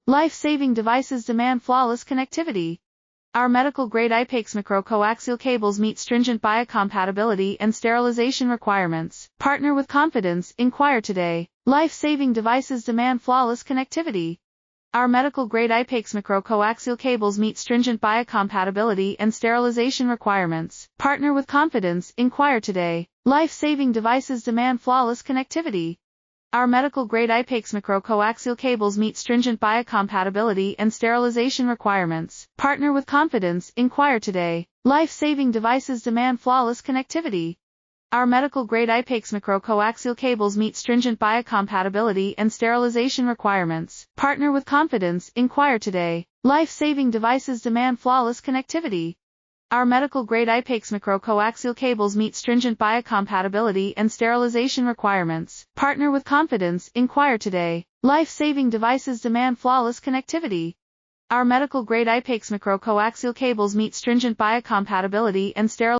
Life-saving devices demand flawless connectivity. Our medical-grade IPEX micro-coaxial cables meet stringent biocompatibility and sterilization requirements. Partner with confidence, inquire today. Life-saving devices demand flawless connectivity. Our medical-grade IPEX micro-coaxial cables meet stringent biocompatibility and sterilization requirements. Partner with confidence, inquire today. Life-saving devices demand flawless connectivity. Our medical-grade IPEX micro-coaxial cables meet stringent biocompatibility and sterilization requirements. Partner with confidence, inquire today. Life-saving devices demand flawless connectivity. Our medical-grade IPEX micro-coaxial cables meet stringent biocompatibility and sterilization requirements. Partner with confidence, inquire today. Life-saving devices demand flawless connectivity. Our medical-grade IPEX micro-coaxial cables meet stringent biocompatibility and sterilization requirements. Partner with confidence, inquire today. Life-saving devices demand flawless connectivity. Our medical-grade IPEX micro-coaxial cables meet stringent biocompatibility and sterilization